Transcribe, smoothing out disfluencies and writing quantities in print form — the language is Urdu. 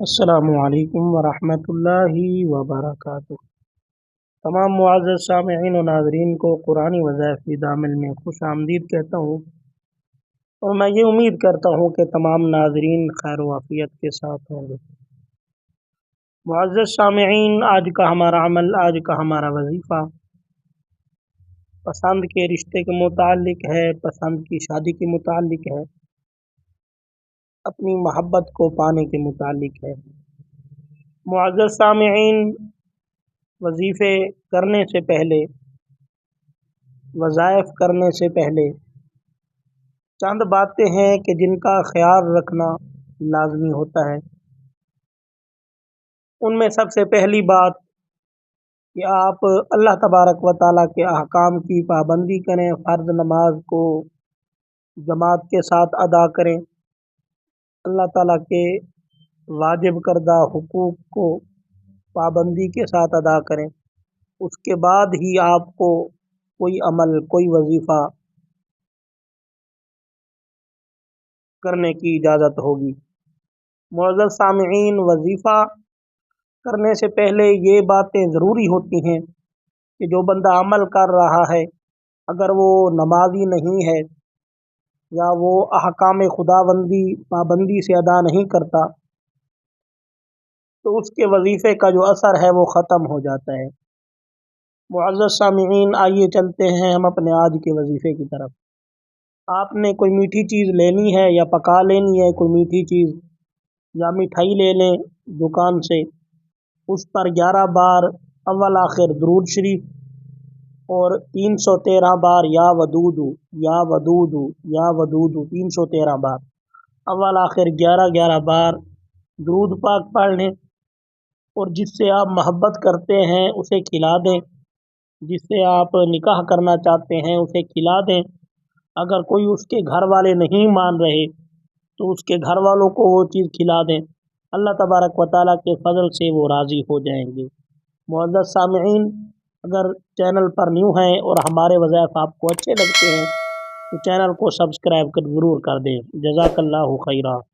السلام علیکم ورحمۃ اللہ وبرکاتہ۔ تمام معزز سامعین و ناظرین کو قرآنی وظائف کی دامن میں خوش آمدید کہتا ہوں، اور میں یہ امید کرتا ہوں کہ تمام ناظرین خیر و عافیت کے ساتھ ہوں گے۔ معزز سامعین، آج کا ہمارا عمل، آج کا ہمارا وظیفہ پسند کے رشتے کے متعلق ہے، پسند کی شادی کے متعلق ہے، اپنی محبت کو پانے کے متعلق ہے۔ معزز سامعین، وظیفے کرنے سے پہلے، وظائف کرنے سے پہلے چند باتیں ہیں کہ جن کا خیال رکھنا لازمی ہوتا ہے۔ ان میں سب سے پہلی بات کہ آپ اللہ تبارک و تعالیٰ کے احکام کی پابندی کریں، فرض نماز کو جماعت کے ساتھ ادا کریں، اللہ تعالیٰ کے واجب کردہ حقوق کو پابندی کے ساتھ ادا کریں۔ اس کے بعد ہی آپ کو کوئی عمل، کوئی وظیفہ کرنے کی اجازت ہوگی۔ معزز سامعین، وظیفہ کرنے سے پہلے یہ باتیں ضروری ہوتی ہیں کہ جو بندہ عمل کر رہا ہے، اگر وہ نمازی نہیں ہے یا وہ احکام خداوندی پابندی سے ادا نہیں کرتا تو اس کے وظیفے کا جو اثر ہے وہ ختم ہو جاتا ہے۔ معزز سامعین، آئیے چلتے ہیں ہم اپنے آج کے وظیفے کی طرف۔ آپ نے کوئی میٹھی چیز لینی ہے یا پکا لینی ہے، کوئی میٹھی چیز یا مٹھائی لے لیں دکان سے، اس پر 11 بار اول آخر درود شریف اور 313 بار یا ودود یا ودود یا ودود، 313 بار اول آخر 11 بار درود پاک پڑھ لیں، اور جس سے آپ محبت کرتے ہیں اسے کھلا دیں، جس سے آپ نکاح کرنا چاہتے ہیں اسے کھلا دیں۔ اگر کوئی اس کے گھر والے نہیں مان رہے تو اس کے گھر والوں کو وہ چیز کھلا دیں، اللہ تبارک و تعالیٰ کے فضل سے وہ راضی ہو جائیں گے۔ معزز سامعین، اگر چینل پر نیو ہیں اور ہمارے وظائف آپ کو اچھے لگتے ہیں تو چینل کو سبسکرائب ضرور کر دیں۔ جزاک اللہ خیرہ۔